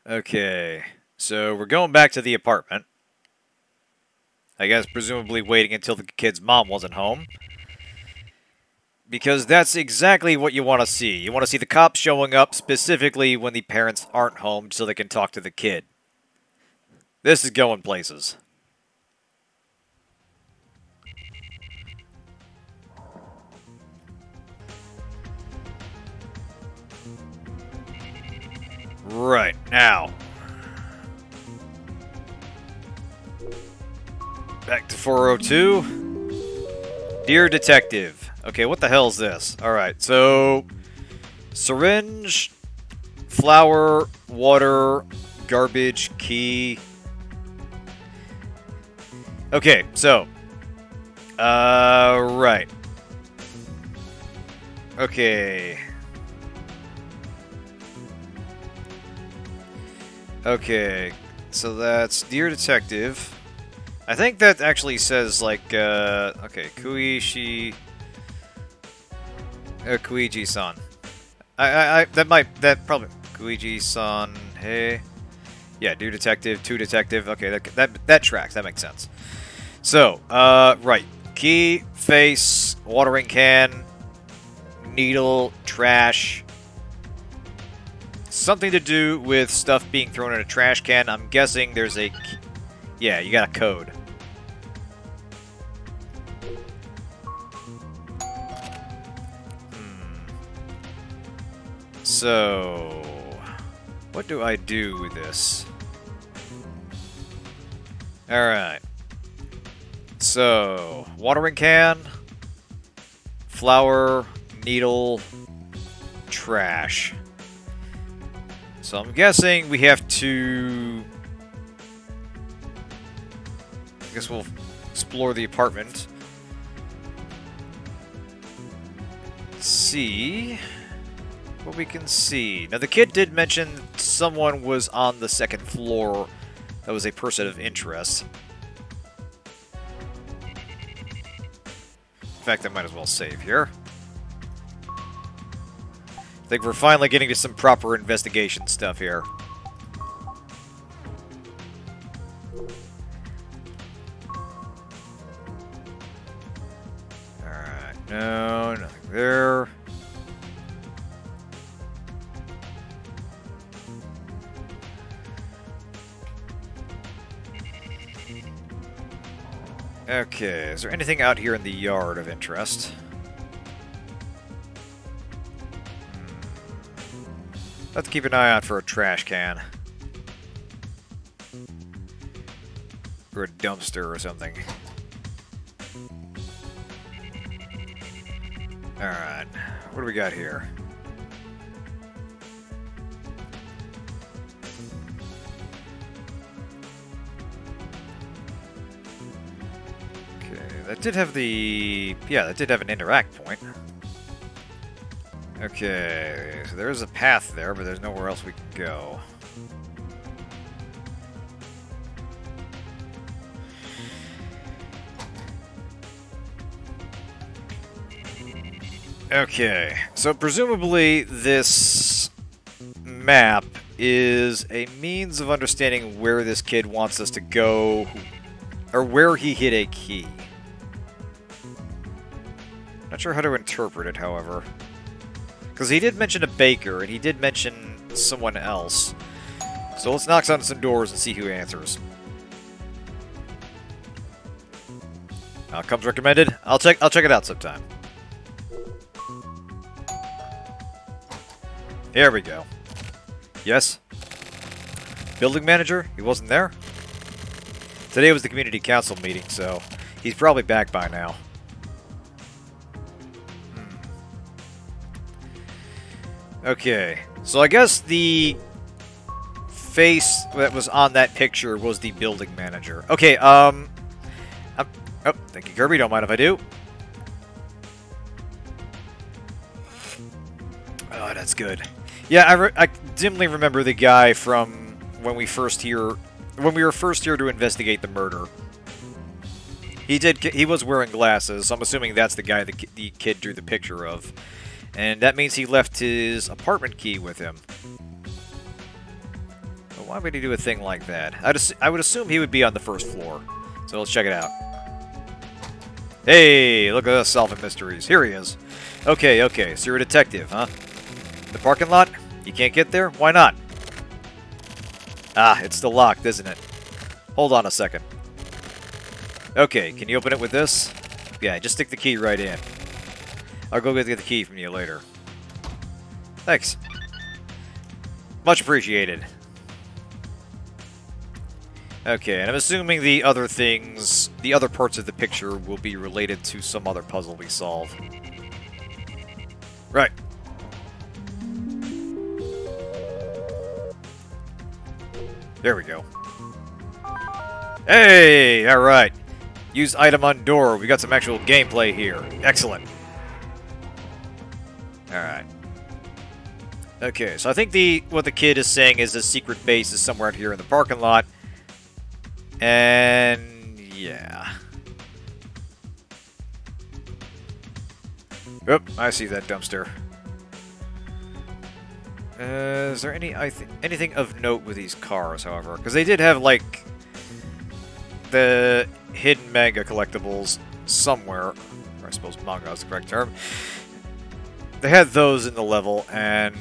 Okay, so we're going back to the apartment. I guess presumably waiting until the kid's mom wasn't home. Because that's exactly what you want to see. You want to see the cops showing up specifically when the parents aren't home so they can talk to the kid. This is going places. Right, now. Back to 402. Dear Detective. Okay, what the hell is this? Alright, so... syringe, flour, water, garbage, key... Okay, so... right. Okay... Okay, so that's Dear Detective. I think that actually says, like, okay, Koichi... Koichi-san. that probably... Koichi-san, hey... Yeah, Dear Detective, To Detective, okay, that tracks, that makes sense. So, right. Key, face, watering can, needle, trash... Something to do with stuff being thrown in a trash can. I'm guessing there's a... Yeah, you got a code. So... what do I do with this? Alright. So... watering can... flour... needle... trash... So I'm guessing we have to... I guess we'll explore the apartment. See what we can see. Now the kid did mention someone was on the second floor that was a person of interest. In fact, I might as well save here. I think we're finally getting to some proper investigation stuff here. Alright, no, nothing there. Okay, is there anything out here in the yard of interest? Let's keep an eye out for a trash can. Or a dumpster or something. Alright, what do we got here? Okay, that did have the... yeah, that did have an interact point. Okay, so there is a path there, but there's nowhere else we can go. Okay, so presumably this map is a means of understanding where this kid wants us to go, or where he hid a key. Not sure how to interpret it, however. Because he did mention a baker, and he did mention someone else. So let's knock on some doors and see who answers. Comes recommended. I'll check it out sometime. Here we go. Yes? Building manager? He wasn't there? Today was the community council meeting, so he's probably back by now. Okay, so I guess the face that was on that picture was the building manager. Okay, oh, thank you, Kirby. Don't mind if I do. Oh, that's good. Yeah, I dimly remember the guy from when we were first here to investigate the murder. He was wearing glasses, so I'm assuming that's the guy the kid drew the picture of. And that means he left his apartment key with him. But why would he do a thing like that? I would assume he would be on the first floor. So let's check it out. Hey, look at us solving mysteries. Here he is. Okay, okay, so you're a detective, huh? The parking lot? You can't get there? Why not? Ah, it's still locked, isn't it? Hold on a second. Okay, can you open it with this? Yeah, just stick the key right in. I'll go get the key from you later. Thanks. Much appreciated. Okay, and I'm assuming the other things, the other parts of the picture will be related to some other puzzle we solve. Right. There we go. Hey! Alright. Use item on door. We got some actual gameplay here. Excellent. Alright. Okay, so I think what the kid is saying is the secret base is somewhere out here in the parking lot. And yeah. Oop, I see that dumpster. Is there anything of note with these cars, however? Because they did have, like, the hidden mega collectibles somewhere. Or I suppose manga is the correct term. They had those in the level, and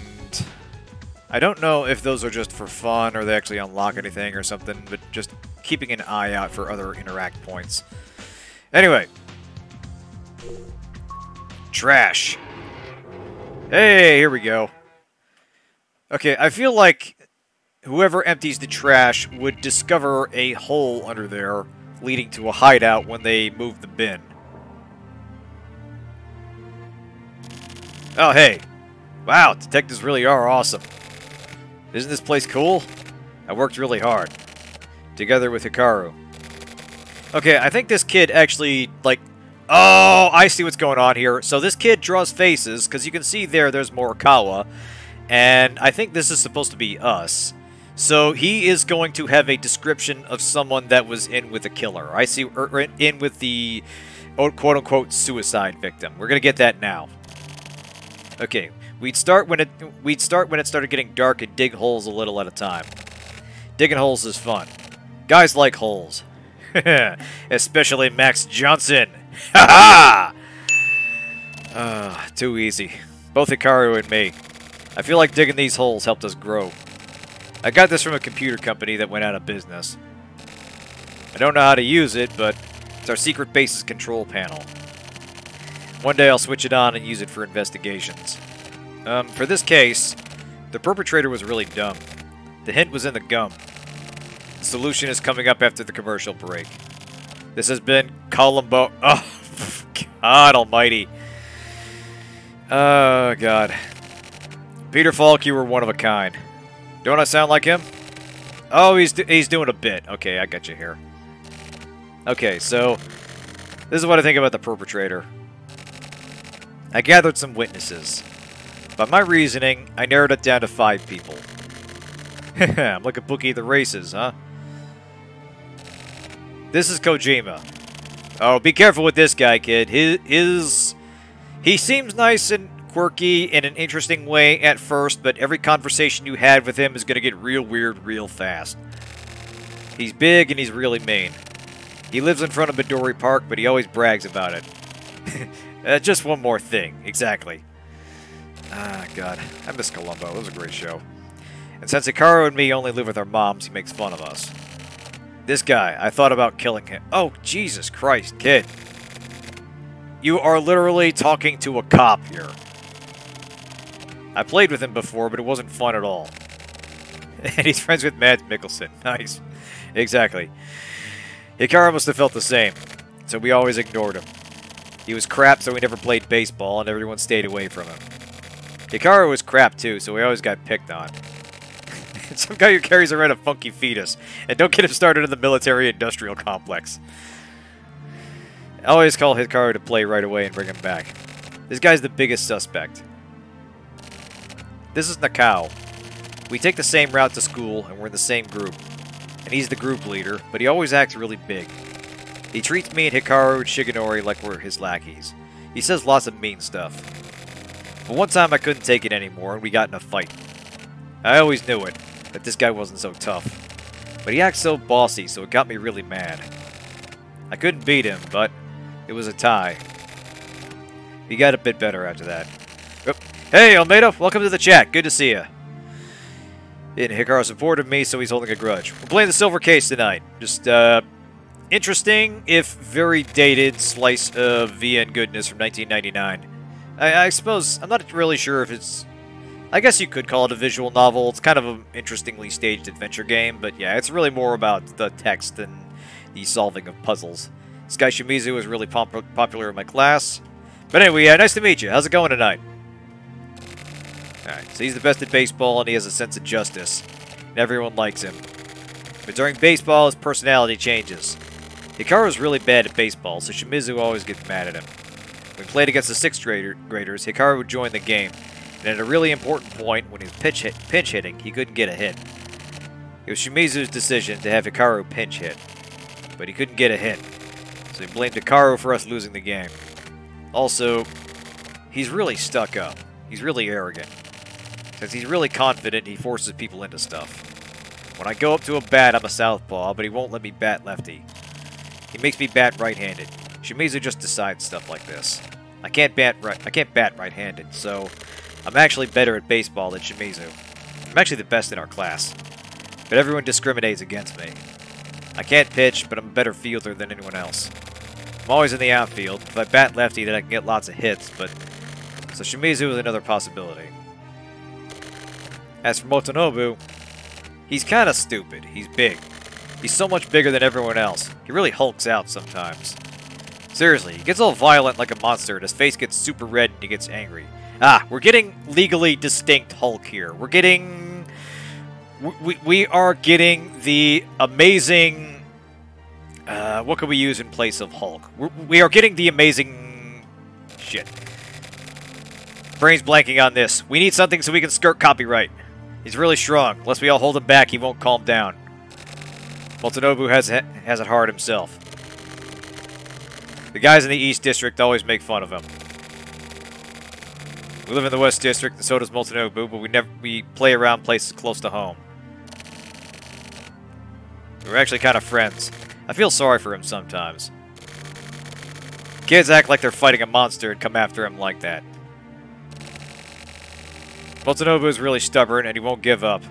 I don't know if those are just for fun or they actually unlock anything or something, but just keeping an eye out for other interact points. Anyway. Trash. Hey, here we go. Okay, I feel like whoever empties the trash would discover a hole under there leading to a hideout when they move the bin. Oh, hey. Wow, detectives really are awesome. Isn't this place cool? I worked really hard. Together with Hikaru. Okay, I think this kid actually, like... Oh, I see what's going on here. So this kid draws faces, because you can see there's Morikawa. And I think this is supposed to be us. So he is going to have a description of someone that was in with a killer. I see, or in with the quote-unquote suicide victim. We're going to get that now. Okay, we'd start when it started getting dark and dig holes a little at a time. Digging holes is fun. Guys like holes. Especially Max Johnson. Ha ha! Too easy. Both Hikaru and me. I feel like digging these holes helped us grow. I got this from a computer company that went out of business. I don't know how to use it, but it's our secret base's control panel. One day I'll switch it on and use it for investigations. For this case, the perpetrator was really dumb. The hint was in the gum. The solution is coming up after the commercial break. This has been Columbo... Oh, God almighty. Oh, God. Peter Falk, you were one of a kind. Don't I sound like him? Oh, he's doing a bit. Okay, I got you here. Okay, so... This is what I think about the perpetrator. I gathered some witnesses. By my reasoning, I narrowed it down to 5 people. I'm like a bookie at the races, huh? This is Kojima. Oh, be careful with this guy, kid. He seems nice and quirky in an interesting way at first, but every conversation you had with him is going to get real weird real fast. He's big and he's really mean. He lives in front of Midori Park, but he always brags about it. Just one more thing. Exactly. Ah, God. I miss Columbo. It was a great show. And since Hikaru and me only live with our moms, he makes fun of us. This guy, I thought about killing him. Oh, Jesus Christ, kid. You are literally talking to a cop here. I played with him before, but it wasn't fun at all. And he's friends with Mads Mikkelsen. Nice. Exactly. Hikaru must have felt the same, so we always ignored him. He was crap, so we never played baseball, and everyone stayed away from him. Hikaru was crap, too, so we always got picked on. Some guy who carries around a funky fetus. And don't get him started in the military-industrial complex. I always call Hikaru to play right away and bring him back. This guy's the biggest suspect. This is Nakao. We take the same route to school, and we're in the same group. And he's the group leader, but he always acts really big. He treats me and Hikaru and Shigenori like we're his lackeys. He says lots of mean stuff. But one time I couldn't take it anymore, and we got in a fight. I always knew it. that this guy wasn't so tough. But he acts so bossy, so it got me really mad. I couldn't beat him, but it was a tie. He got a bit better after that. Oh. Hey, Almeida! Welcome to the chat. Good to see you. And Hikaru supported me, so he's holding a grudge. We're playing the Silver Case tonight. Just, interesting, if very dated, slice of VN goodness from 1999. I suppose, I'm not really sure if it's... I guess you could call it a visual novel. It's kind of an interestingly staged adventure game, but yeah, it's really more about the text than the solving of puzzles. This guy Shimizu is really popular in my class. But anyway, yeah, nice to meet you. How's it going tonight? Alright, so he's the best at baseball and he has a sense of justice. And everyone likes him. But during baseball, his personality changes. Hikaru's really bad at baseball, so Shimizu always gets mad at him. When we played against the 6th graders, Hikaru would join the game. And at a really important point, when he was pinch hitting, he couldn't get a hit. It was Shimizu's decision to have Hikaru pinch hit. But he couldn't get a hit. So he blamed Hikaru for us losing the game. Also, he's really stuck up. He's really arrogant. Since he's really confident, he forces people into stuff. When I go up to a bat, I'm a southpaw, but he won't let me bat lefty. He makes me bat right-handed. Shimizu just decides stuff like this. I can't bat right-handed, so I'm actually better at baseball than Shimizu. I'm actually the best in our class. But everyone discriminates against me. I can't pitch, but I'm a better fielder than anyone else. I'm always in the outfield. If I bat lefty, then I can get lots of hits, but... So Shimizu is another possibility. As for Motonobu, he's kind of stupid. He's big. He's so much bigger than everyone else. He really hulks out sometimes. Seriously, he gets all violent like a monster, and his face gets super red and he gets angry. Ah, we're getting legally distinct Hulk here. We're getting... We are getting the amazing... what could we use in place of Hulk? We are getting the amazing... Shit. Brain's blanking on this. We need something so we can skirt copyright. He's really strong. Unless we all hold him back, he won't calm down. Motonobu has it hard himself. The guys in the East District always make fun of him. We live in the West District, and so does Motonobu, but we play around places close to home. We're actually kind of friends. I feel sorry for him sometimes. Kids act like they're fighting a monster and come after him like that. Motonobu is really stubborn, and he won't give up.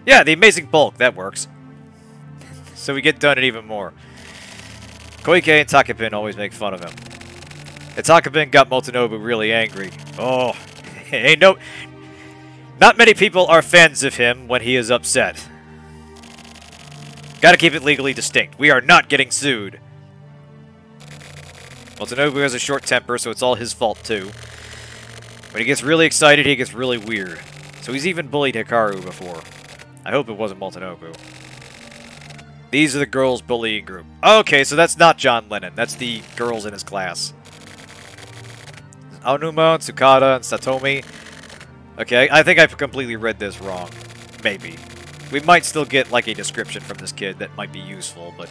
Yeah, the amazing bulk. That works. So we get done it even more. Koichi and Takepin always make fun of him. And Takepin got Motonobu really angry. Oh, not many people are fans of him when he is upset. Gotta keep it legally distinct. We are not getting sued. Motonobu has a short temper, so it's all his fault too. When he gets really excited, he gets really weird. So he's even bullied Hikaru before. I hope it wasn't Motonobu. These are the girls' bullying group. Okay, so that's not John Lennon. That's the girls in his class. Aonuma, Tsukada, and Satomi. Okay, I think I completely read this wrong. Maybe. We might still get, like, a description from this kid that might be useful, but...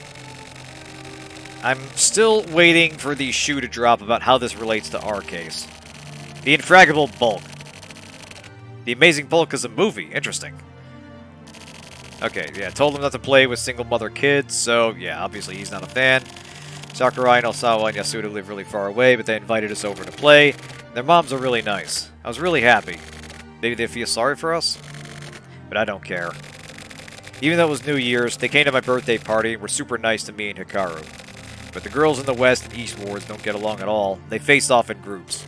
I'm still waiting for the shoe to drop about how this relates to our case. The Infraggable Bulk. The Amazing Bulk is a movie. Interesting. Okay, yeah, told him not to play with single mother kids, so yeah, obviously he's not a fan. Sakurai and Osawa and Yasuda live really far away, but they invited us over to play. Their moms are really nice. I was really happy. Maybe they feel sorry for us? But I don't care. Even though it was New Year's, they came to my birthday party and were super nice to me and Hikaru. But the girls in the West and East wards don't get along at all. They face off in groups.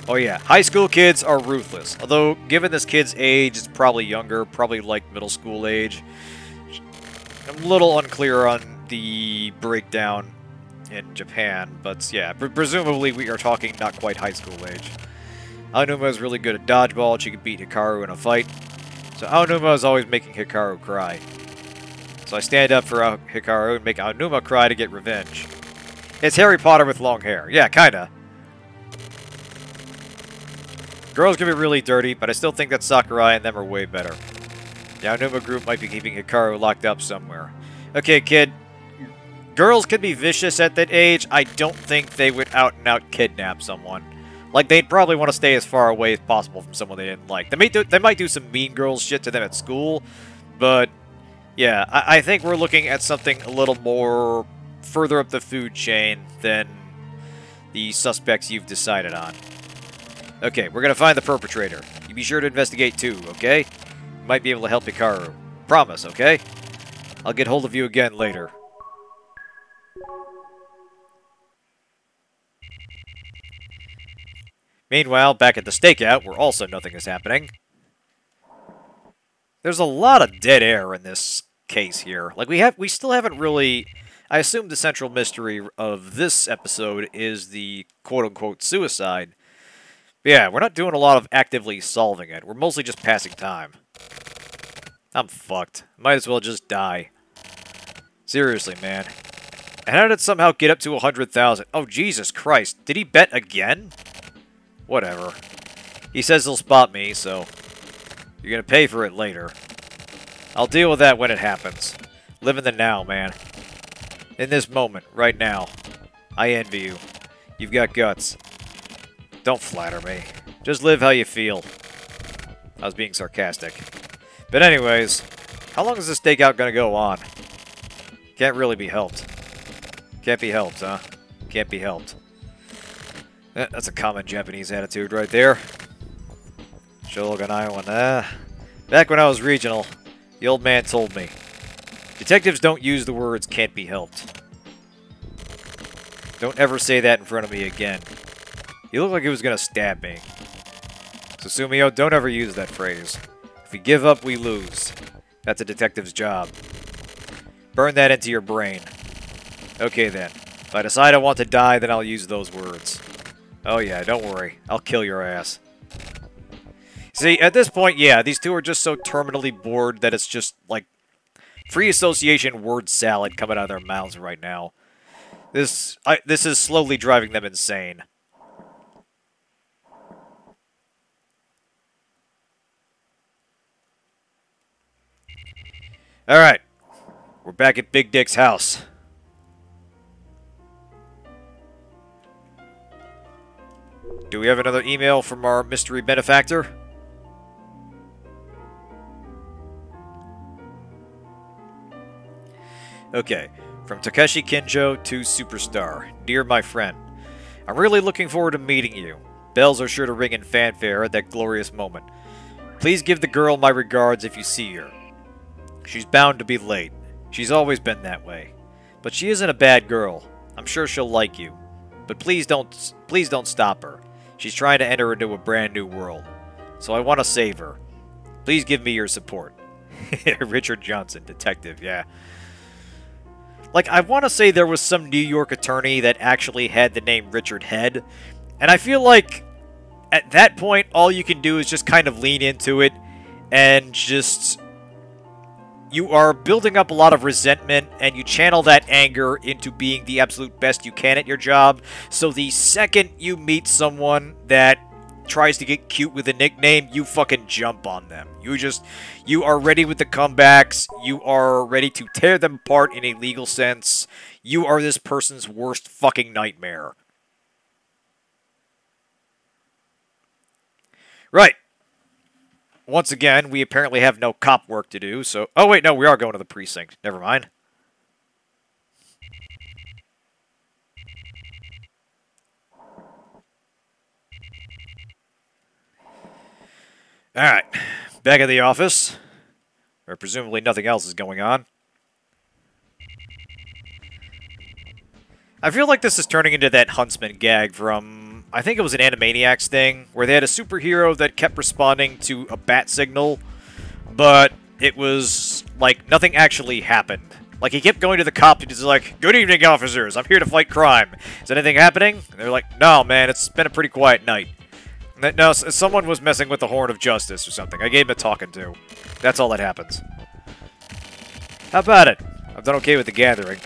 Oh yeah, high school kids are ruthless. Although, given this kid's age, it's probably younger, probably like middle school age. I'm a little unclear on the breakdown in Japan, but yeah, presumably we are talking not quite high school age. Aonuma is really good at dodgeball, and she can beat Hikaru in a fight. So Aonuma is always making Hikaru cry. So I stand up for Hikaru and make Aonuma cry to get revenge. It's Harry Potter with long hair. Yeah, kinda. Girls can be really dirty, but I still think that Sakurai and them are way better. The Aonuma group might be keeping Hikaru locked up somewhere. Okay, kid. Girls can be vicious at that age. I don't think they would out-and-out kidnap someone. Like, they'd probably want to stay as far away as possible from someone they didn't like. They might do some mean girls shit to them at school, but yeah, I think we're looking at something a little more further up the food chain than the suspects you've decided on. Okay, we're gonna find the perpetrator. You be sure to investigate too, okay? Might be able to help Hikaru. Promise, okay? I'll get hold of you again later. Meanwhile, back at the stakeout, where also nothing is happening. There's a lot of dead air in this case here. Like, we still haven't really... I assume the central mystery of this episode is the quote-unquote suicide. But yeah, we're not doing a lot of actively solving it. We're mostly just passing time. I'm fucked. Might as well just die. Seriously, man. And how did it somehow get up to 100,000? Oh, Jesus Christ. Did he bet again? Whatever. He says he'll spot me, so you're gonna pay for it later. I'll deal with that when it happens. Live in the now, man. In this moment, right now. I envy you. You've got guts. Don't flatter me. Just live how you feel. I was being sarcastic. But anyways, how long is this stakeout gonna go on? Can't really be helped. Can't be helped, huh? Can't be helped. That's a common Japanese attitude right there. Shogun. Back when I was regional, the old man told me, detectives don't use the words can't be helped. Don't ever say that in front of me again. He looked like he was going to stab me. So Sumio, don't ever use that phrase. If we give up, we lose. That's a detective's job. Burn that into your brain. Okay then. If I decide I want to die, then I'll use those words. Oh yeah, don't worry. I'll kill your ass. See, at this point, yeah, these two are just so terminally bored that it's just, like, free association word salad coming out of their mouths right now. This is slowly driving them insane. Alright. We're back at Big Dick's house. Do we have another email from our mystery benefactor? Okay. From Takeshi Kinjo to Superstar. Dear my friend, I'm really looking forward to meeting you. Bells are sure to ring in fanfare at that glorious moment. Please give the girl my regards if you see her. She's bound to be late. She's always been that way. But she isn't a bad girl. I'm sure she'll like you. But please don't stop her. She's trying to enter into a brand new world. So I want to save her. Please give me your support. Richard Johnson, detective, yeah. Like, I want to say there was some New York attorney that actually had the name Richard Head. And I feel like, at that point, all you can do is just kind of lean into it. And just... You are building up a lot of resentment, and you channel that anger into being the absolute best you can at your job. So the second you meet someone that tries to get cute with a nickname, you fucking jump on them. You are ready with the comebacks. You are ready to tear them apart in a legal sense. You are this person's worst fucking nightmare. Right. Once again, we apparently have no cop work to do, so... Oh, wait, no, we are going to the precinct. Never mind. Alright. Back at the office. Where presumably nothing else is going on. I feel like this is turning into that Huntsman gag from... I think it was an Animaniacs thing, where they had a superhero that kept responding to a bat signal, but it was, like, nothing actually happened. Like, he kept going to the cop and he's like, "Good evening, officers, I'm here to fight crime. Is anything happening?" And they're like, "No, man, it's been a pretty quiet night." No, someone was messing with the horn of justice or something. I gave him a talking to. That's all that happens. How about it? I've done okay with the gathering.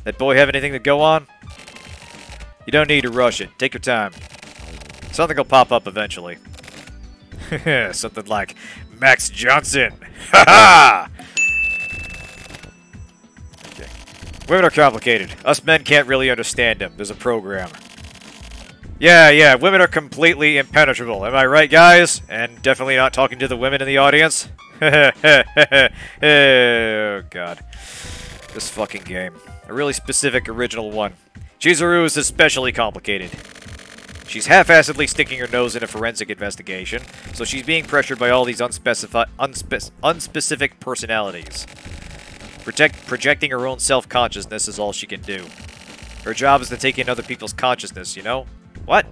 That boy have anything to go on? You don't need to rush it. Take your time. Something will pop up eventually. Something like Max Johnson. Ha ha! Okay. Women are complicated. Us men can't really understand them. There's a program. Yeah, women are completely impenetrable. Am I right, guys? And definitely not talking to the women in the audience. Oh, God. This fucking game. A really specific original one. Chizuru is especially complicated. She's half-assedly sticking her nose in a forensic investigation, so she's being pressured by all these unspecific personalities. Projecting her own self-consciousness is all she can do. Her job is to take in other people's consciousness, you know? What?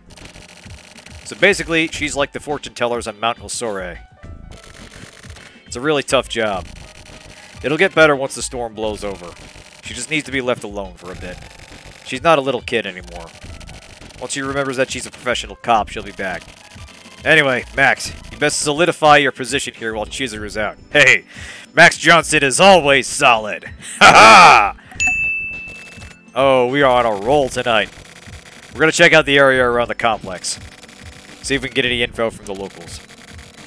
So basically, she's like the fortune tellers on Mount Hosore. It's a really tough job. It'll get better once the storm blows over. She just needs to be left alone for a bit. She's not a little kid anymore. Once she remembers that she's a professional cop, she'll be back. Anyway, Max, you best solidify your position here while Chizuru's out. Hey, Max Johnson is always solid. Ha ha! Oh, we are on a roll tonight. We're gonna check out the area around the complex. See if we can get any info from the locals.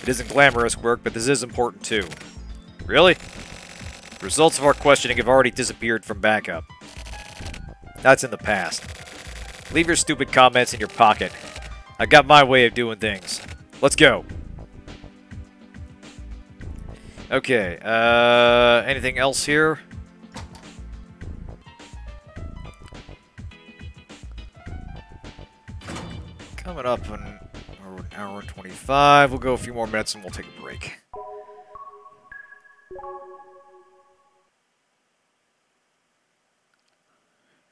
It isn't glamorous work, but this is important too. Really? The results of our questioning have already disappeared from backup. That's in the past. Leave your stupid comments in your pocket. I got my way of doing things. Let's go. Okay, anything else here? Coming up in an hour and 25. We'll go a few more minutes and we'll take a break.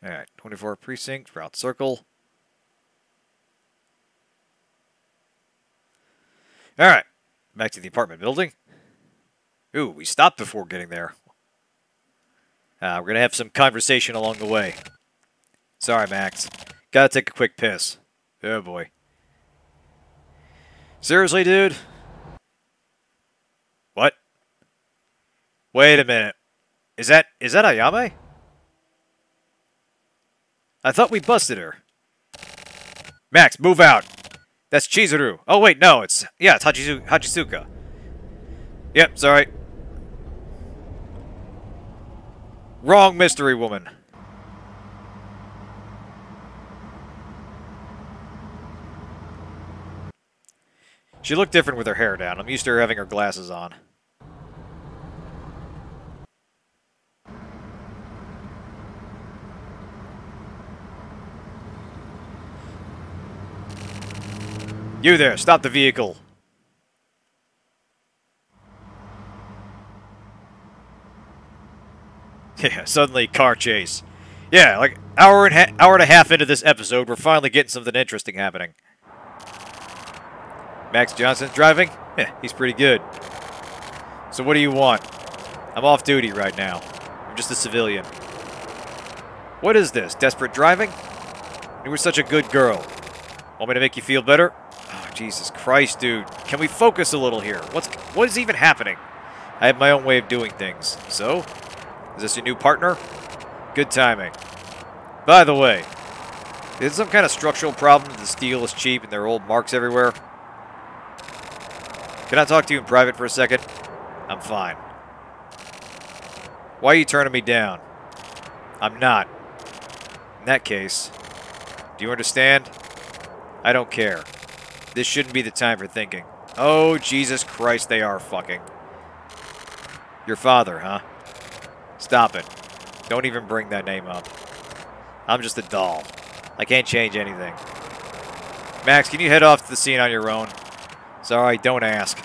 Alright, 24 precinct, route circle. Alright, back to the apartment building. Ooh, we stopped before getting there. We're going to have some conversation along the way. Sorry, Max. Gotta take a quick piss. Oh, boy. Seriously, dude? What? Wait a minute. Is that Ayame? I thought we busted her. Max, move out. That's Chizuru. Oh, wait, no, it's Hachisuka. Yep, sorry. Wrong mystery woman. She looked different with her hair down. I'm used to her having her glasses on. You there, stop the vehicle. Yeah, suddenly car chase. Yeah, like hour and a half into this episode, we're finally getting something interesting happening. Max Johnson's driving? Yeah, he's pretty good. So what do you want? I'm off duty right now. I'm just a civilian. What is this? Desperate driving? You were such a good girl. Want me to make you feel better? Oh, Jesus Christ, dude. Can we focus a little here? What is even happening? I have my own way of doing things. So? Is this your new partner? Good timing. By the way, is it some kind of structural problem that the steel is cheap and there are old marks everywhere? Can I talk to you in private for a second? I'm fine. Why are you turning me down? I'm not. In that case, do you understand? I don't care. This shouldn't be the time for thinking. Oh, Jesus Christ, they are fucking. Your father, huh? Stop it. Don't even bring that name up. I'm just a doll. I can't change anything. Max, can you head off to the scene on your own? Sorry, don't ask.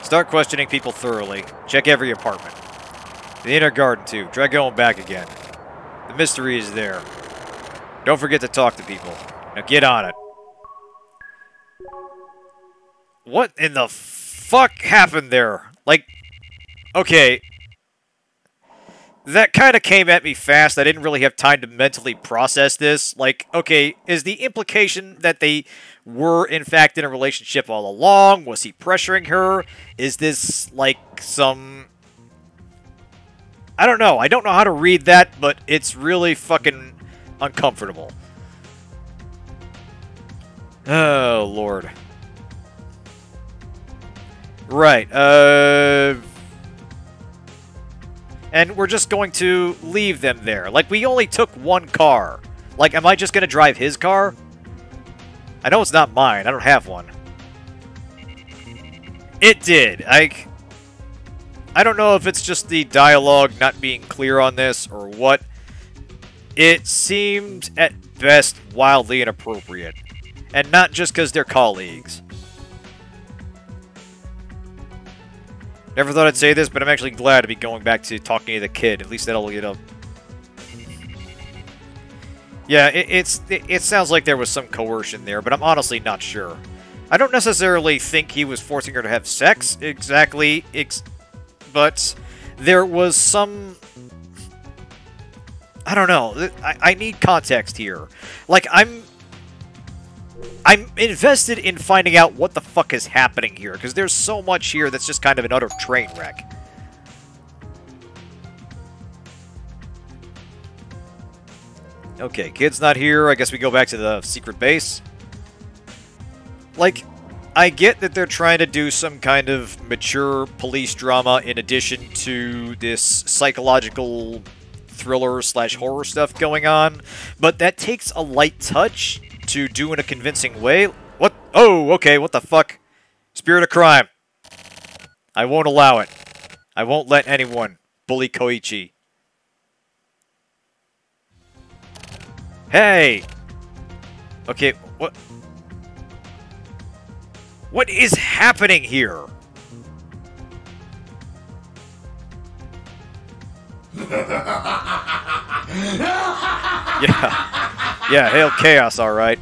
Start questioning people thoroughly. Check every apartment. The inner garden, too. Try going back again. The mystery is there. Don't forget to talk to people. Now get on it. What in the fuck happened there? Like, okay. That kind of came at me fast. I didn't really have time to mentally process this. Like, okay, is the implication that they were, in fact, in a relationship all along? Was he pressuring her? Is this, like, some... I don't know. I don't know how to read that, but it's really fucking uncomfortable. Oh, Lord. Right, and we're just going to leave them there. Like, we only took one car. Like, am I just going to drive his car? I know it's not mine. I don't have one. It did. I don't know if it's just the dialogue not being clear on this or what. It seemed, at best, wildly inappropriate. And not just because they're colleagues. Never thought I'd say this, but I'm actually glad to be going back to talking to the kid. At least that'll, you know... Yeah, it sounds like there was some coercion there, but I'm honestly not sure. I don't necessarily think he was forcing her to have sex, exactly, but there was some... I don't know. I need context here. Like, I'm invested in finding out what the fuck is happening here, because there's so much here that's just kind of an utter train wreck. Okay, kid's not here. I guess we go back to the secret base. Like, I get that they're trying to do some kind of mature police drama in addition to this psychological thriller / horror stuff going on, but that takes a light touch to do in a convincing way. What? Oh, okay, what the fuck? Spirit of crime. I won't allow it. I won't let anyone bully Koichi. Hey! Okay, what? What is happening here? Yeah, hail chaos, alright.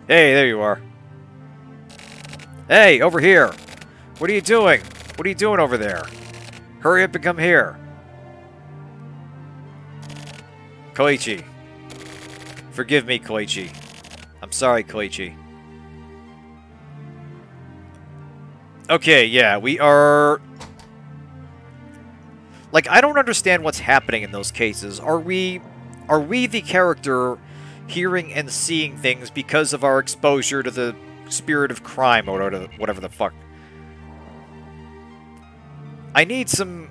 Hey, there you are. Hey, over here! What are you doing? What are you doing over there? Hurry up and come here. Koichi. Forgive me, Koichi. I'm sorry, Koichi. Okay, yeah, we are... Like, I don't understand what's happening in those cases. Are we the character hearing and seeing things because of our exposure to the spirit of crime or whatever the fuck? I need some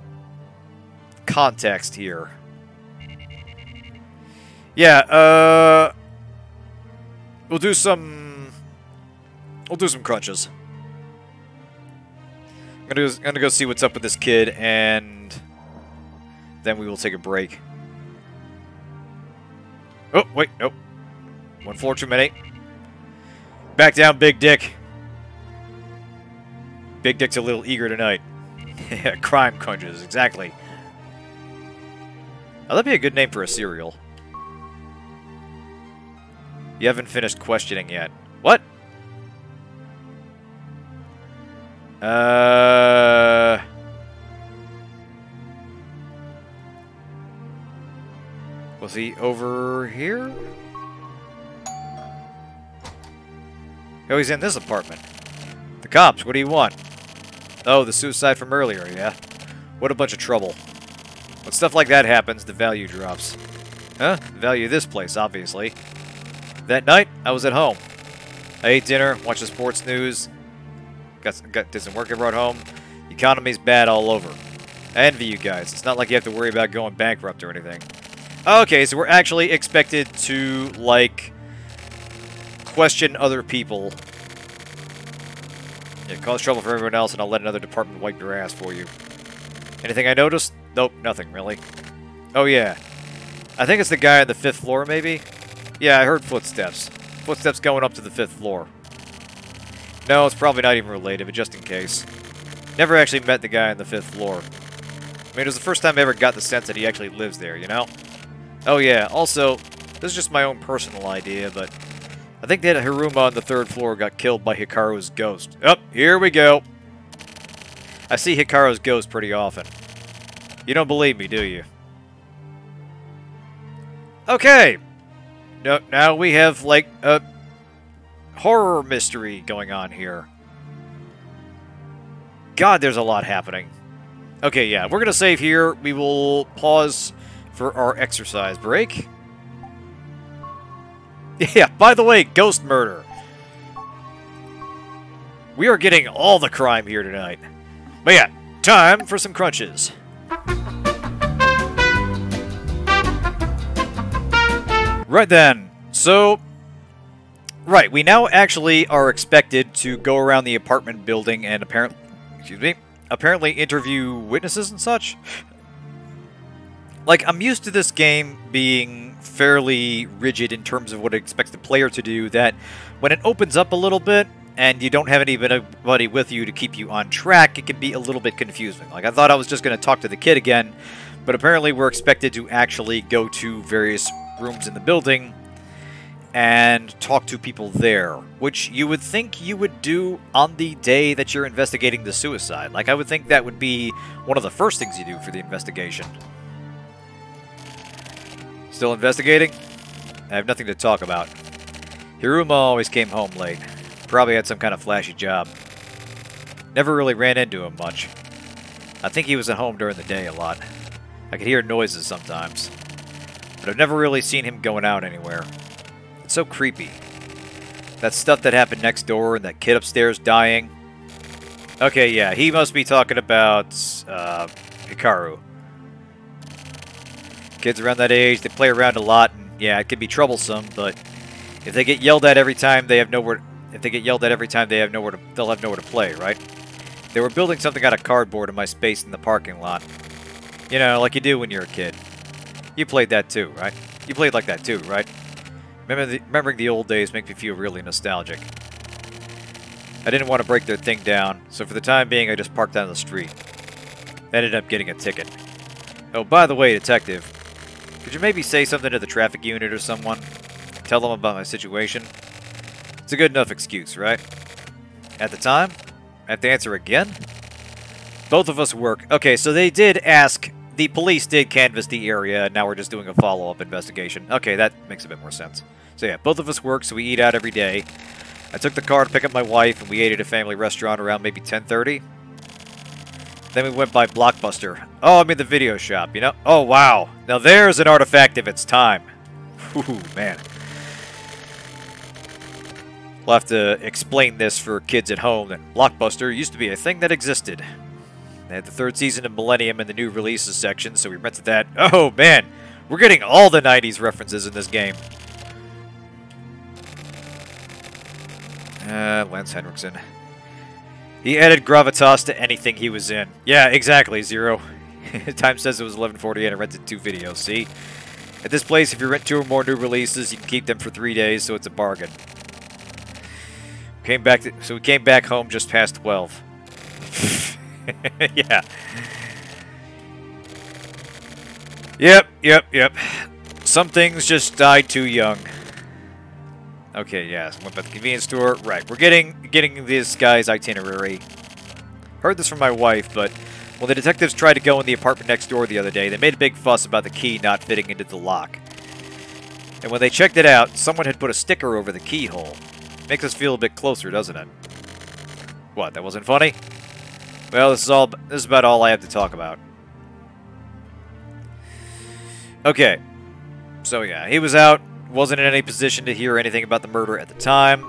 context here. Yeah, we'll do some crunches. I'm gonna go see what's up with this kid, and then we will take a break. Oh, wait, nope. One floor too many. Back down, Big Dick. Big Dick's a little eager tonight. Crime crunches, exactly. Oh, that'd be a good name for a cereal. You haven't finished questioning yet. What? Was he over here? Oh, he's in this apartment. The cops, what do you want? Oh, the suicide from earlier, yeah? What a bunch of trouble. When stuff like that happens, the value drops. Huh? The value of this place, obviously. That night, I was at home. I ate dinner, watched the sports news, did some work I brought home. The economy's bad all over. I envy you guys. It's not like you have to worry about going bankrupt or anything. Okay, so we're actually expected to, like, question other people. Yeah, cause trouble for everyone else, and I'll let another department wipe your ass for you. Anything I noticed? Nope, nothing, really. Oh, yeah. I think it's the guy on the 5th floor, maybe? Yeah, I heard footsteps. Footsteps going up to the 5th floor. No, it's probably not even related, but just in case. Never actually met the guy on the 5th floor. I mean, it was the first time I ever got the sense that he actually lives there, you know? Oh yeah, also, this is just my own personal idea, but I think that Hiruma on the 3rd floor got killed by Hikaru's ghost. Oh, here we go. I see Hikaru's ghost pretty often. You don't believe me, do you? Okay. No, now we have, like, a horror mystery going on here. God, there's a lot happening. Okay, yeah, we're going to save here. We will pause for our exercise break. Yeah, by the way, ghost murder. We are getting all the crime here tonight. But yeah, time for some crunches. Right then, So, right, we now actually are expected to go around the apartment building and apparently interview witnesses and such. Like, I'm used to this game being fairly rigid in terms of what it expects the player to do, that when it opens up a little bit, and you don't have anybody with you to keep you on track, it can be a little bit confusing. Like, I thought I was just going to talk to the kid again, but apparently we're expected to actually go to various rooms in the building and talk to people there, which you would think you would do on the day that you're investigating the suicide. Like, I would think that would be one of the first things you do for the investigation. Still investigating? I have nothing to talk about. Hiruma always came home late. Probably had some kind of flashy job. Never really ran into him much. I think he was at home during the day a lot. I could hear noises sometimes. But I've never really seen him going out anywhere. It's so creepy. That stuff that happened next door and that kid upstairs dying. Okay, yeah, he must be talking about Hikaru. Kids around that age, they play around a lot, and yeah, it can be troublesome, but if they get yelled at every time, they have nowhere. If they get yelled at every time, they'll have nowhere to play, right? They were building something out of cardboard in my space in the parking lot. You know, like you do when you're a kid. You played that too, right? You played like that too, right? Remembering the old days makes me feel really nostalgic. I didn't want to break their thing down, so for the time being, I just parked down the street. Ended up getting a ticket. Oh, by the way, detective, could you maybe say something to the traffic unit or someone? Tell them about my situation? It's a good enough excuse, right? At the time? I have to answer again? Both of us work. Okay, so they did ask. The police did canvass the area, and now we're just doing a follow-up investigation. Okay, that makes a bit more sense. So yeah, both of us work, so we eat out every day. I took the car to pick up my wife, and we ate at a family restaurant around maybe 10:30. Then we went by Blockbuster. Oh, I mean the video shop, you know? Oh, wow. Now there's an artifact of its time. Ooh, man. We'll have to explain this for kids at home that Blockbuster used to be a thing that existed. They had the third season of Millennium in the new releases section, so we rented that. Oh, man. We're getting all the 90s references in this game. Lance Henriksen. He added gravitas to anything he was in. Yeah, exactly, Zero. Time says it was 11:48. I rented 2 videos, see? At this place, if you rent 2 or more new releases, you can keep them for 3 days, so it's a bargain. So we came back home just past 12. Yeah. Yep. Some things just died too young. Okay, yeah. So went by the convenience store. Right, we're getting this guy's itinerary. Heard this from my wife, but when the detectives tried to go in the apartment next door the other day, they made a big fuss about the key not fitting into the lock. And when they checked it out, someone had put a sticker over the keyhole. Makes us feel a bit closer, doesn't it? What, that wasn't funny? Well, this is about all I have to talk about. Okay. So yeah, he was out, wasn't in any position to hear anything about the murder at the time.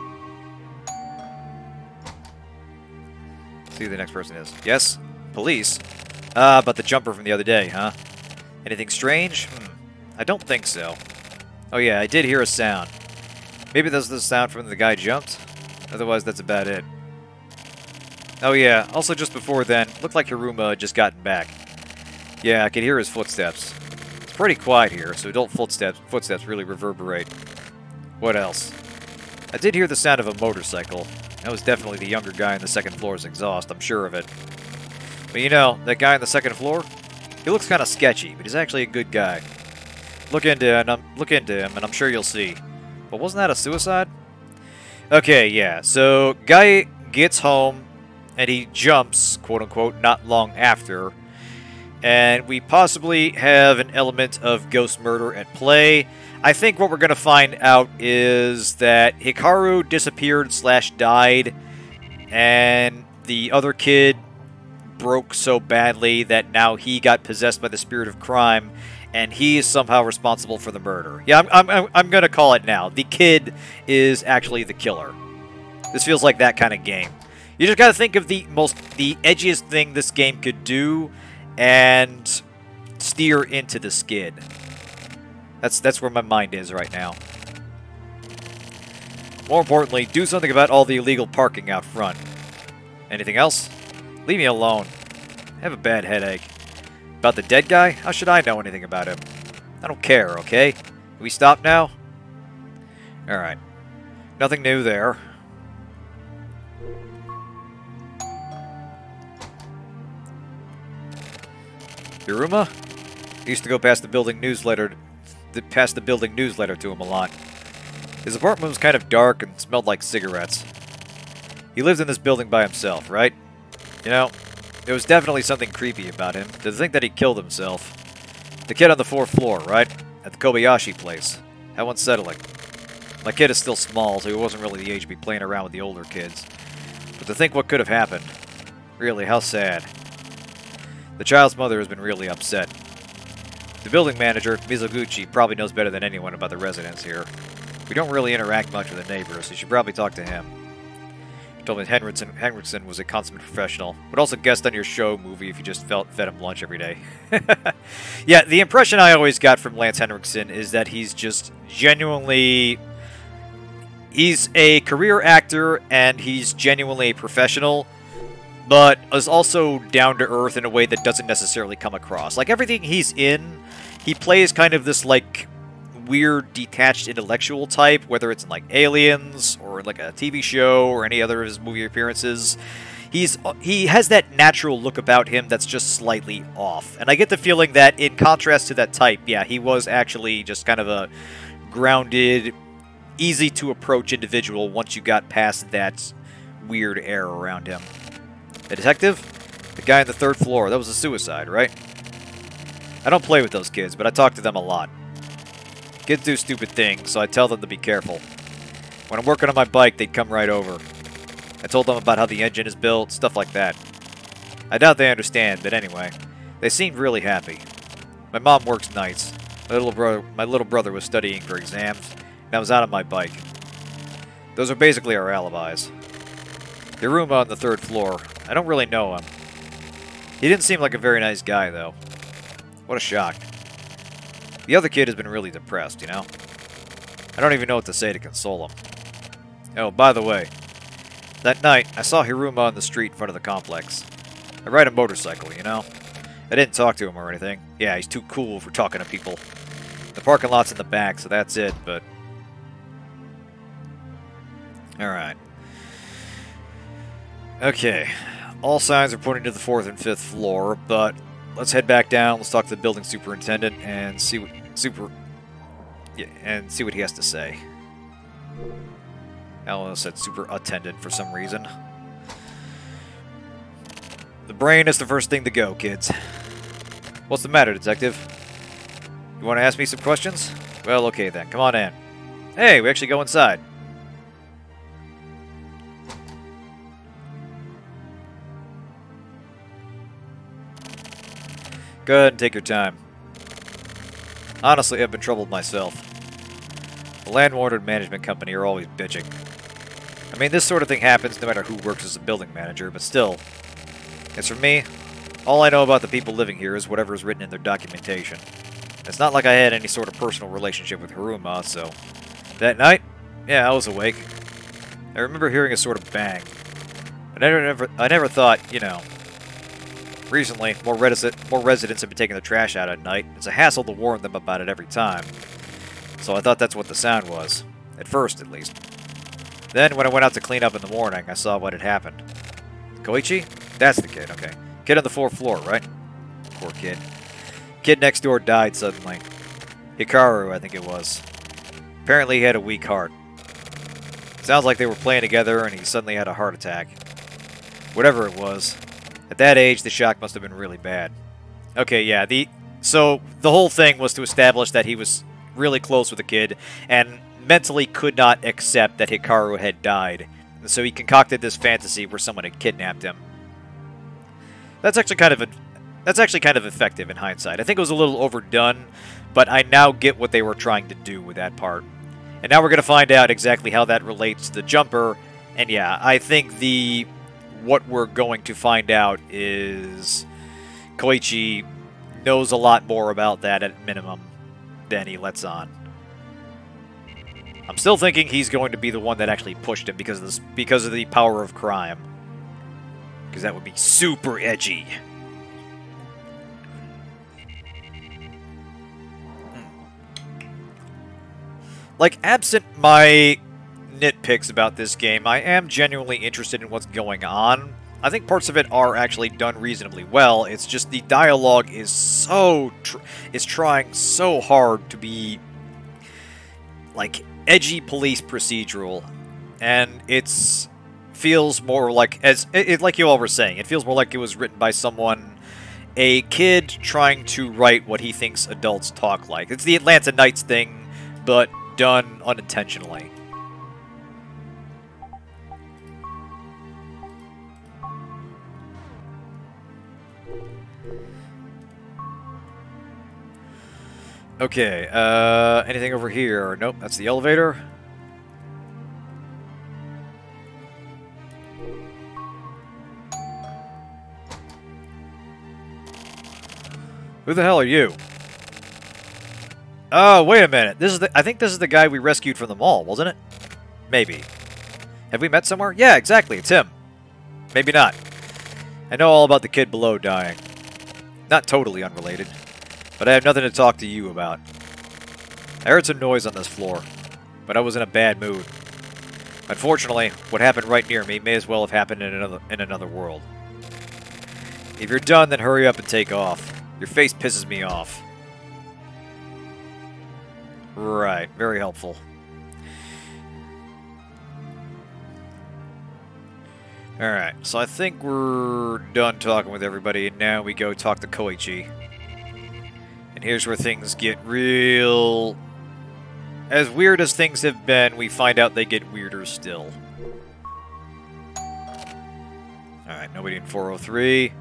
Let's see who the next person is. Yes? Police? But the jumper from the other day, huh? Anything strange? I don't think so. Oh yeah, I did hear a sound. Maybe that's the sound from the guy jumped? Otherwise, that's about it. Oh yeah, also just before then, looked like Hiruma had just gotten back. Yeah, I could hear his footsteps. It's pretty quiet here, so adult footsteps really reverberate. What else? I did hear the sound of a motorcycle. That was definitely the younger guy in the second floor's exhaust, I'm sure of it. But you know, that guy on the second floor? He looks kind of sketchy, but he's actually a good guy. Look into him, and I'm sure you'll see. But wasn't that a suicide? Okay, yeah, so guy gets home, and he jumps, quote-unquote, not long after. And we possibly have an element of ghost murder at play. I think what we're going to find out is that Hikaru disappeared/died, and the other kid broke so badly that now he got possessed by the spirit of crime, and he is somehow responsible for the murder. Yeah, I'm going to call it now. The kid is actually the killer. This feels like that kind of game. You just got to think of the edgiest thing this game could do and steer into the skid. That's where my mind is right now. More importantly, do something about all the illegal parking out front. Anything else? Leave me alone. I have a bad headache. About the dead guy? How should I know anything about him? I don't care, okay? Can we stop now? Alright. Nothing new there. Hiruma? I used to go past the building newsletter to him a lot. His apartment was kind of dark and smelled like cigarettes. He lived in this building by himself, right? You know, there was definitely something creepy about him. To think that he killed himself. The kid on the 4th floor, right? At the Kobayashi place. How unsettling. My kid is still small, so he wasn't really the age to be playing around with the older kids. But to think what could have happened. Really, how sad. The child's mother has been really upset. The building manager, Mizoguchi, probably knows better than anyone about the residents here. We don't really interact much with the neighbors, so you should probably talk to him. He told me Henriksen was a consummate professional. Would also guest on your show movie if you just fed him lunch every day. Yeah, the impression I always got from Lance Henriksen is that he's just genuinely... He's a career actor, and he's genuinely a professional, but is also down-to-earth in a way that doesn't necessarily come across. Like, everything he's in, he plays kind of this, like, weird, detached intellectual type, whether it's in, like, Aliens, or like a TV show, or any other of his movie appearances. He has that natural look about him that's just slightly off. And I get the feeling that, in contrast to that type, yeah, he was actually just kind of a grounded, easy-to-approach individual once you got past that weird air around him. The detective? The guy on the 3rd floor. That was a suicide, right? I don't play with those kids, but I talk to them a lot. Kids do stupid things, so I tell them to be careful. When I'm working on my bike, they'd come right over. I told them about how the engine is built, stuff like that. I doubt they understand, but anyway. They seemed really happy. My mom works nights. My little brother was studying for exams, and I was out on my bike. Those are basically our alibis. Hiruma on the 3rd floor. I don't really know him. He didn't seem like a very nice guy, though. What a shock. The other kid has been really depressed, you know? I don't even know what to say to console him. Oh, by the way. That night, I saw Hiruma on the street in front of the complex. I ride a motorcycle, you know? I didn't talk to him or anything. Yeah, he's too cool for talking to people. The parking lot's in the back, so that's it, but... Alright. Okay. All signs are pointing to the 4th and 5th floor, but let's head back down. Let's talk to the building superintendent and see what he has to say. I almost said super-attendant for some reason. The brain is the first thing to go, kids. What's the matter, detective? You want to ask me some questions? Well, okay then. Come on in. Hey, we actually go inside. Go ahead and take your time. Honestly, I've been troubled myself. The landlord and management company are always bitching. I mean, this sort of thing happens no matter who works as a building manager, but still. As for me, all I know about the people living here is whatever is written in their documentation. It's not like I had any sort of personal relationship with Hiruma, so... That night, yeah, I was awake. I remember hearing a sort of bang. I never thought, you know... Recently, more residents have been taking the trash out at night. It's a hassle to warn them about it every time. So I thought that's what the sound was. At first, at least. Then, when I went out to clean up in the morning, I saw what had happened. Koichi? That's the kid, okay. Kid on the 4th floor, right? Poor kid. Kid next door died suddenly. Hikaru, I think it was. Apparently he had a weak heart. Sounds like they were playing together and he suddenly had a heart attack. Whatever it was. At that age, the shock must have been really bad. Okay, yeah, so the whole thing was to establish that he was really close with the kid and mentally could not accept that Hikaru had died. So he concocted this fantasy where someone had kidnapped him. That's actually kind of effective in hindsight. I think it was a little overdone, but I now get what they were trying to do with that part. And now we're going to find out exactly how that relates to the jumper. And yeah, I think what we're going to find out is Koichi knows a lot more about that at minimum than he lets on. I'm still thinking he's going to be the one that actually pushed him because of this, because of the power of crime. Because that would be super edgy. Like, absent my nitpicks about this game, I am genuinely interested in what's going on. I think parts of it are actually done reasonably well. It's just the dialogue is so is trying so hard to be like edgy police procedural, and it's feels more like like you all were saying. It feels more like it was written by someone, a kid trying to write what he thinks adults talk like. It's the Atlanta Nights thing, but done unintentionally. Okay, anything over here? Nope, that's the elevator. Who the hell are you? Oh, wait a minute. I think this is the guy we rescued from the mall, wasn't it? Maybe. Have we met somewhere? Yeah, exactly. It's him. Maybe not. I know all about the kid below dying. Not totally unrelated. But I have nothing to talk to you about. I heard some noise on this floor, but I was in a bad mood. Unfortunately, what happened right near me may as well have happened in another world. If you're done, then hurry up and take off. Your face pisses me off. Right, very helpful. Alright, so I think we're done talking with everybody, and now we go talk to Koichi. And here's where things get real... As weird as things have been, we find out they get weirder still. Alright, nobody in 403.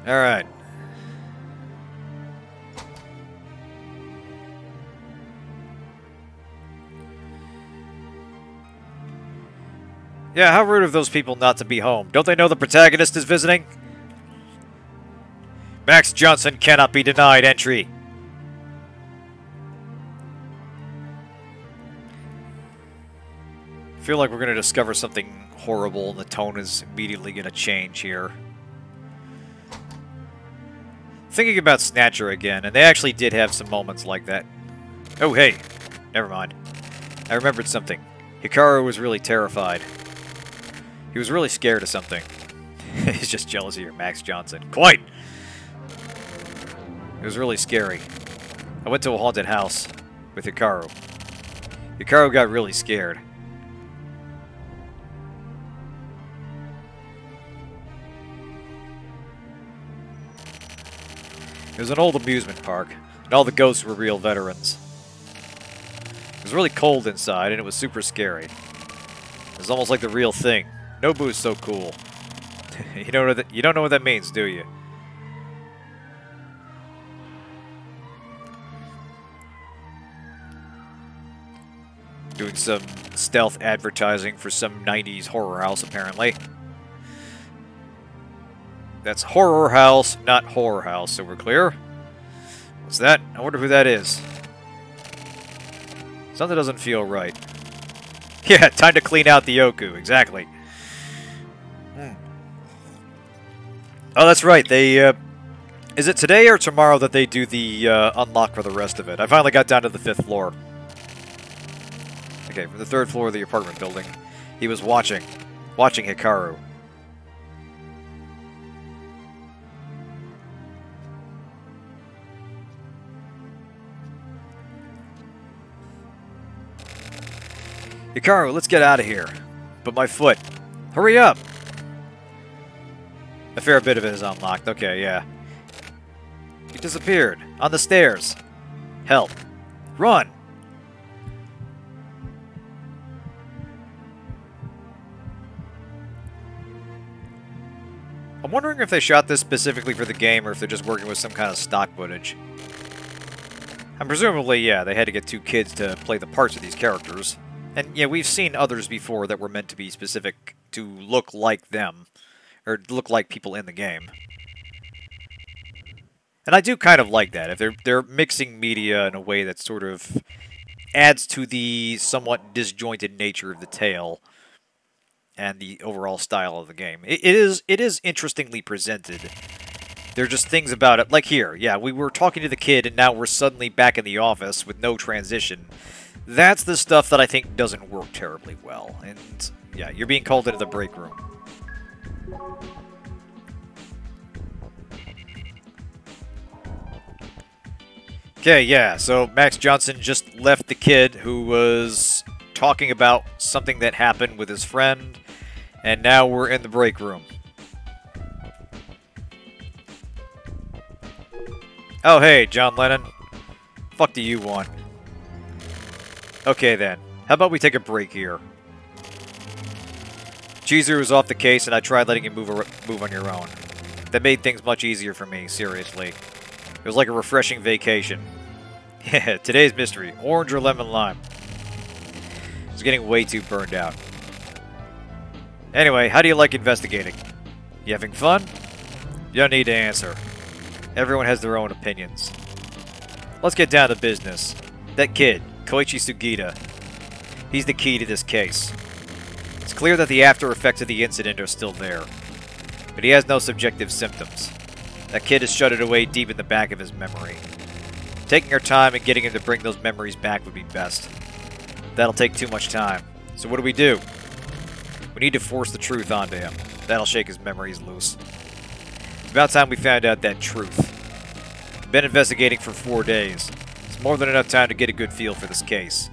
Alright. Yeah, how rude of those people not to be home. Don't they know the protagonist is visiting? Max Johnson cannot be denied entry. I feel like we're going to discover something horrible and the tone is immediately going to change here. Thinking about Snatcher again, and they actually did have some moments like that. Oh, hey. Never mind. I remembered something. Hikaru was really terrified. He was really scared of something. He's just jealous of your Max Johnson. Quite! It was really scary. I went to a haunted house with Hikaru. Hikaru got really scared. It was an old amusement park, and all the ghosts were real veterans. It was really cold inside, and it was super scary. It was almost like the real thing. Nobu's so cool. You don't know what that means, do you? Doing some stealth advertising for some 90s horror house, apparently. That's horror house, not horror house, so we're clear. What's that? I wonder who that is. Something doesn't feel right. Yeah, time to clean out the Yoku, exactly. Oh, that's right. They, is it today or tomorrow that they do the unlock for the rest of it? I finally got down to the 5th floor. Okay, from the 3rd floor of the apartment building. He was watching Hikaru. Hikaru, let's get out of here. But my foot. Hurry up! A fair bit of it is unlocked. Okay, yeah. He disappeared. On the stairs. Help. Run! I'm wondering if they shot this specifically for the game or if they're just working with some kind of stock footage. And presumably, yeah, they had to get 2 kids to play the parts of these characters. And yeah, we've seen others before that were meant to be specific to look like them. Or look like people in the game. And I do kind of like that. If they're mixing media in a way that sort of adds to the somewhat disjointed nature of the tale and the overall style of the game. It is interestingly presented. There are just things about it, like here, yeah, we were talking to the kid and now we're suddenly back in the office with no transition. That's the stuff that I think doesn't work terribly well. And yeah, you're being called into the break room. Okay, yeah, so Max Johnson just left the kid who was talking about something that happened with his friend, and now we're in the break room. Oh, hey, John Lennon. Fuck do you want? Okay, then. How about we take a break here? Chizuru was off the case, and I tried letting you move on your own. That made things much easier for me, seriously. It was like a refreshing vacation. Yeah, today's mystery. Orange or lemon lime? I was getting way too burned out. Anyway, how do you like investigating? You having fun? You don't need to answer. Everyone has their own opinions. Let's get down to business. That kid, Koichi Sugita. He's the key to this case. It's clear that the after effects of the incident are still there. But he has no subjective symptoms. That kid has shut it away deep in the back of his memory. Taking our time and getting him to bring those memories back would be best. That'll take too much time. So what do? We need to force the truth onto him. That'll shake his memories loose. It's about time we found out that truth. We've been investigating for 4 days. It's more than enough time to get a good feel for this case.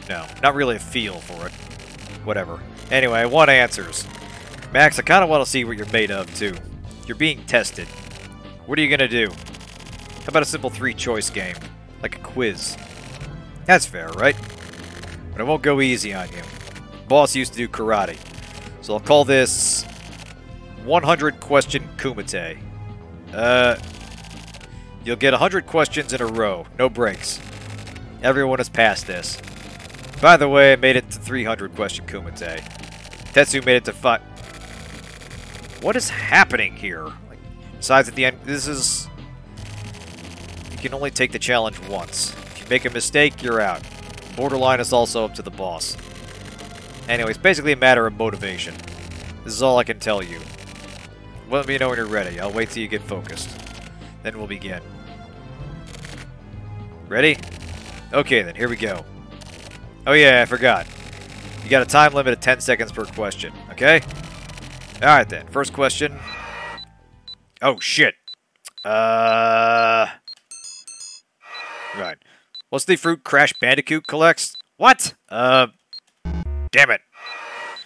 No, not really a feel for it. Whatever. Anyway, I want answers. Max, I kind of want to see what you're made of, too. You're being tested. What are you going to do? How about a simple 3-choice game? Like a quiz. That's fair, right? But I won't go easy on you. Boss used to do karate. So I'll call this 100-question Kumite. You'll get 100 questions in a row. No breaks. Everyone has passed this. By the way, I made it to 300-question Kumite. Tetsu made it to 5... What is happening here? Like, besides at the end, this is... You can only take the challenge once. If you make a mistake, you're out. Borderline is also up to the boss. Anyway, it's basically a matter of motivation. This is all I can tell you. Let me know when you're ready. I'll wait till you get focused. Then we'll begin. Ready? Okay then, here we go. Oh yeah, I forgot. You got a time limit of 10 seconds per question, okay? Alright then, first question. Oh shit. Right. What's the fruit Crash Bandicoot collects? What? Damn it.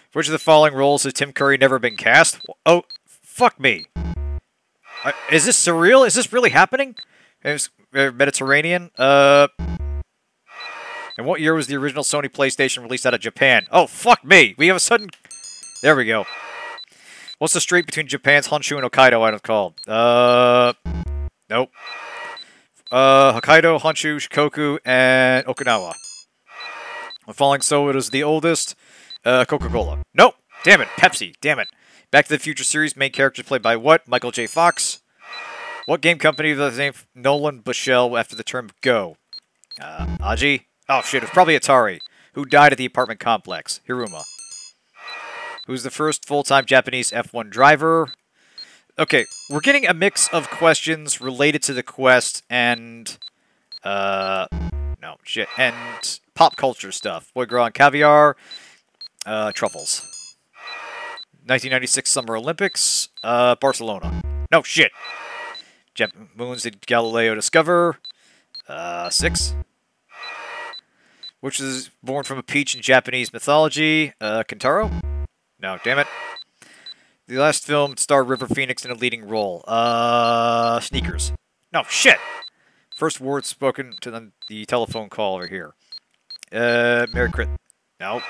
For which of the following roles has Tim Curry never been cast? Oh, fuck me. Is this surreal? Is this really happening? Mediterranean? And what year was the original Sony PlayStation released out of Japan? Oh, fuck me. We have a sudden... There we go. What's the strait between Japan's Honshu and Hokkaido Island called? Nope. Hokkaido, Honshu, Shikoku, and Okinawa. The following soda is the oldest. Coca-Cola. Nope. Damn it. Pepsi. Damn it. Back to the Future series. Main character played by what? Michael J. Fox. What game company was named Nolan Bushell after the term Go? Aji? Oh shit, it's probably Atari. Who died at the apartment complex? Hiruma. Who's the first full-time Japanese F1 driver? Okay, we're getting a mix of questions related to the quest and... no, shit. And pop culture stuff. Boy, girl, and caviar. Truffles. 1996 Summer Olympics. Barcelona. No, shit. Moons did Galileo discover? 6. Which is born from a peach in Japanese mythology? Kentaro? No, damn it. The last film starred River Phoenix in a leading role. Sneakers. No, shit! First words spoken to the telephone call over here. Merry Christmas. No.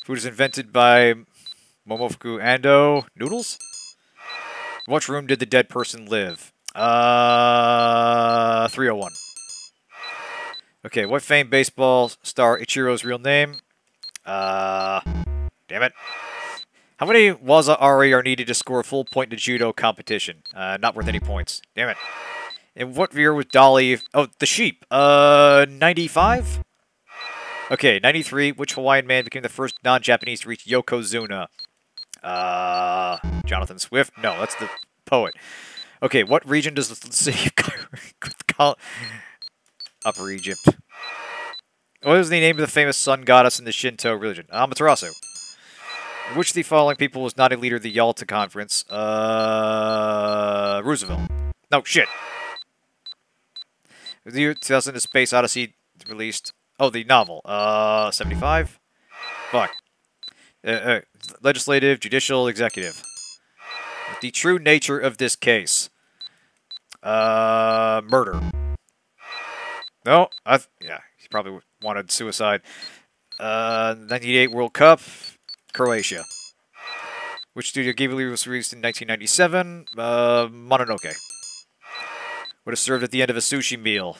Food is invented by Momofuku Ando. Noodles? In which room did the dead person live? 301. Okay, what famed baseball star Ichiro's real name? Damn it. How many Waza Ari are needed to score a full point in a judo competition? Not worth any points. Damn it. In what year was Dolly... Oh, the sheep. 95? Okay, 93. Which Hawaiian man became the first non-Japanese to reach Yokozuna? Jonathan Swift? No, that's the poet. Okay, what region does the city of Upper Egypt. What is the name of the famous sun goddess in the Shinto religion? Amaterasu. Which of the following people was not a leader of the Yalta Conference? Roosevelt. No, shit. The year 2000 A Space Odyssey released... Oh, the novel. 75? Fuck. Legislative, judicial, executive. The true nature of this case. Murder. No, yeah, he probably wanted suicide. 1988 World Cup, Croatia. Which studio Ghibli was released in 1997? Mononoke. Would have served at the end of a sushi meal.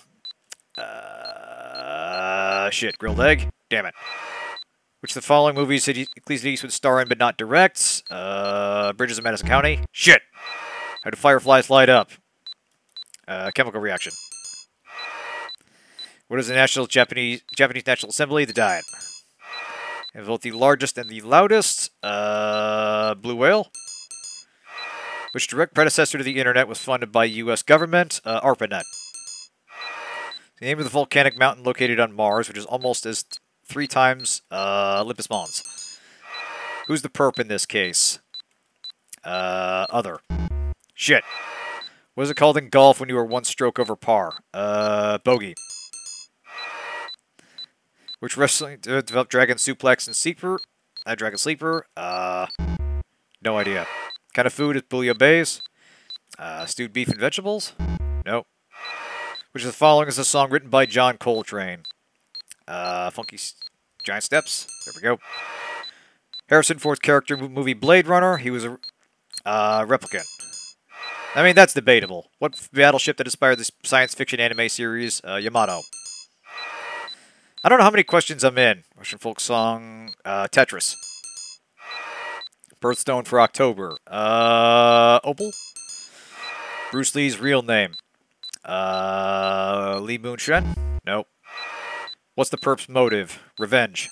Shit, grilled egg? Damn it. Which of the following movies did Clint Eastwood star in but not direct? Bridges of Madison County? Shit! How do fireflies light up? Chemical reaction. What is the Japanese National Assembly? The Diet. And vote the largest and the loudest. Blue Whale. Which direct predecessor to the internet was funded by U.S. government? ARPANET. The name of the volcanic mountain located on Mars, which is almost as 3 times Olympus Mons. Who's the perp in this case? Other. Shit. What is it called in golf when you are 1 stroke over par? Bogey. Which wrestling developed Dragon Suplex and Sleeper? Dragon Sleeper? No idea. Kind of food is bouillabaisse? Stewed beef and vegetables? Nope. Which of the following is a song written by John Coltrane? Funky Giant Steps? There we go. Harrison Ford's character movie Blade Runner? He was a replicant. I mean, that's debatable. What battleship that inspired this science fiction anime series? Yamato. I don't know how many questions I'm in. Russian folk song, Tetris. Birthstone for October. Opal? Bruce Lee's real name. Lee Moon-shen? Nope. What's the perp's motive? Revenge.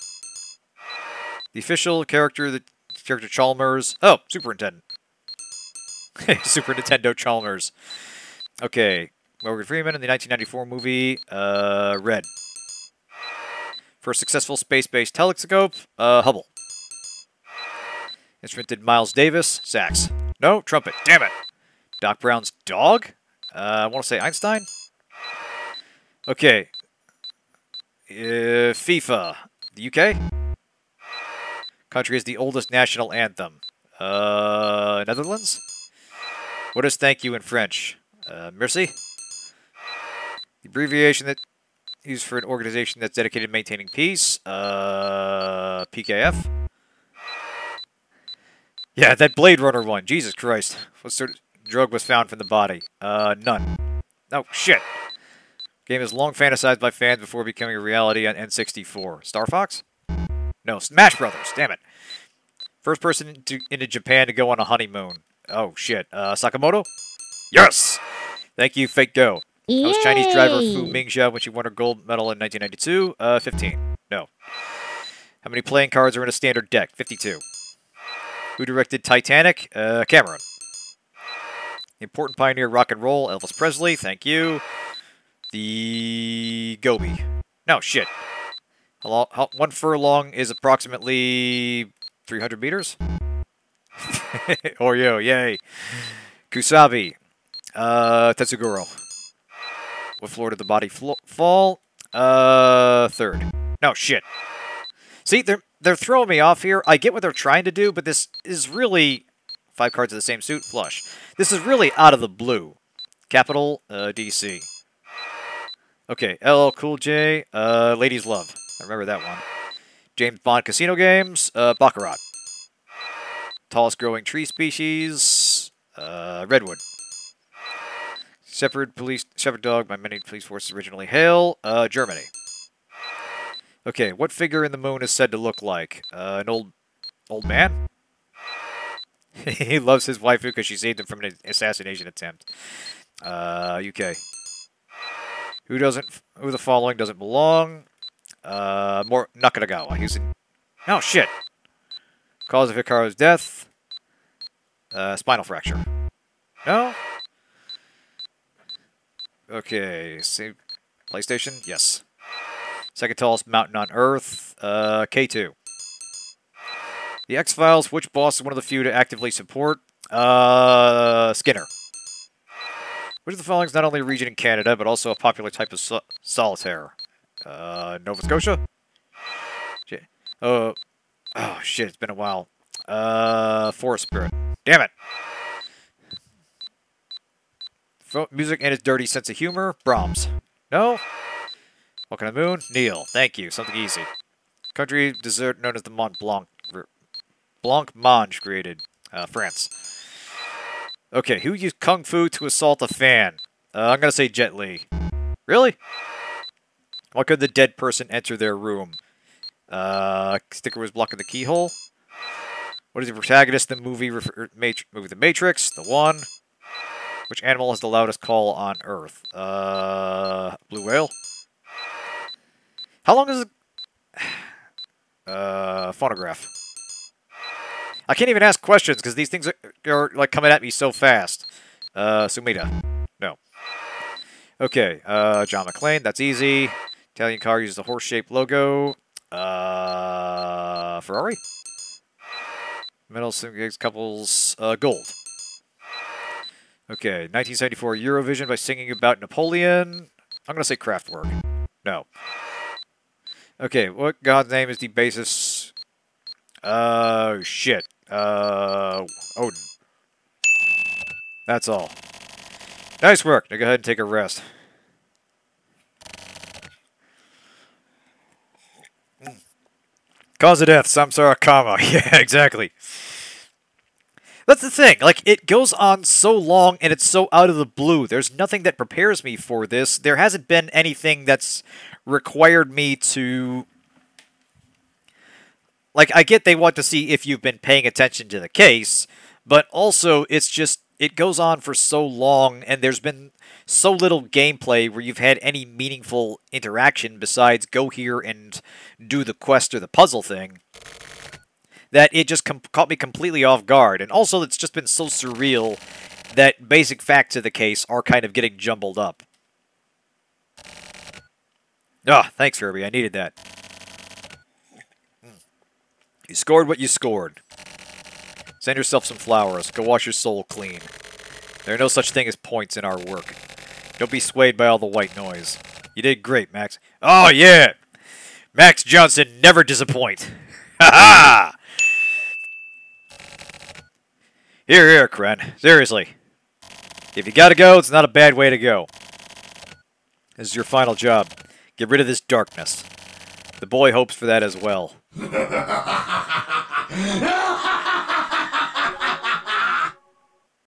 The official character, Chalmers. Oh, Superintendent. Super Nintendo Chalmers. Okay. Morgan Freeman in the 1994 movie, Red. First successful space-based telescope, Hubble. Instrument did Miles Davis, sax. No, trumpet. Damn it. Doc Brown's dog? I want to say Einstein? Okay. FIFA. The UK? Country is the oldest national anthem. Netherlands? What is thank you in French? Merci? The abbreviation that used for an organization that's dedicated to maintaining peace. PKF? Yeah, that Blade Runner one. Jesus Christ. What sort of drug was found from the body? None. Oh, shit. Game is long fantasized by fans before becoming a reality on N64. Star Fox? No, Smash Brothers. Damn it. First person into Japan to go on a honeymoon. Oh, shit. Sakamoto? Yes! Thank you, Fake Go. Yay! I was Chinese driver Fu Mingxia when she won her gold medal in 1992. 15. No. How many playing cards are in a standard deck? 52. Who directed Titanic? Cameron. Important pioneer rock and roll, Elvis Presley. Thank you. The Gobi. No, shit. 1 furlong is approximately 300 meters? Oreo, yay. Kusabi. Tetsuguro. What floor did the body fall? 3rd. No, shit. See, they're throwing me off here. I get what they're trying to do, but this is really... 5 cards of the same suit, flush. This is really out of the blue. Capital, DC. Okay, LL Cool J, Ladies Love. I remember that one. James Bond Casino Games, Baccarat. Tallest growing tree species, Redwood. Shepherd dog by many police forces originally hail, Germany. Okay, what figure in the moon is said to look like? An old man? He loves his waifu because she saved him from an assassination attempt. UK. Who the following doesn't belong? More Nakanagawa. He's in... Oh, shit. Cause of Hikaru's death. Spinal fracture. No? Okay, save PlayStation? Yes. Second tallest mountain on Earth. K2. The X-Files, which boss is one of the few to actively support? Skinner. Which of the following is not only a region in Canada, but also a popular type of solitaire? Nova Scotia? Oh, shit, it's been a while. Forest Spirit. Damn it! Music and its dirty sense of humor? Brahms. No? Walking on the Moon? Neil. Thank you. Something easy. Country dessert known as the Mont Blanc. Blancmange created. France. Okay, who used Kung Fu to assault a fan? I'm gonna say Jet Li. Really? Why could the dead person enter their room? Sticker was blocking the keyhole. What is the protagonist in the movie The Matrix? The One. Which animal has the loudest call on Earth? Blue whale? How long is it? Phonograph. I can't even ask questions because these things are like coming at me so fast. Sumida. No. Okay, John McClane. That's easy. Italian car uses the horse-shaped logo. Ferrari? Metal gigs couples. Gold. Okay, 1974 Eurovision by singing about Napoleon. I'm going to say Kraftwerk. No. Okay, what god's name is the basis? Oh, shit. Odin. That's all. Nice work. Now go ahead and take a rest. Cause of death, samsara karma. Yeah, exactly. That's the thing. Like, it goes on so long and it's so out of the blue. There's nothing that prepares me for this. There hasn't been anything that's required me to... Like, I get they want to see if you've been paying attention to the case, but also it's just, it goes on for so long and there's been so little gameplay where you've had any meaningful interaction besides go here and do the quest or the puzzle thing, that it just caught me completely off guard. And also it's just been so surreal that basic facts of the case are kind of getting jumbled up. Ah, thanks, Kirby. I needed that. You scored what you scored. Send yourself some flowers. Go wash your soul clean. There are no such thing as points in our work. Don't be swayed by all the white noise. You did great, Max. Oh, yeah! Max Johnson never disappoint. Ha ha! Here, Kren. Seriously. If you gotta go, it's not a bad way to go. This is your final job. Get rid of this darkness. The boy hopes for that as well.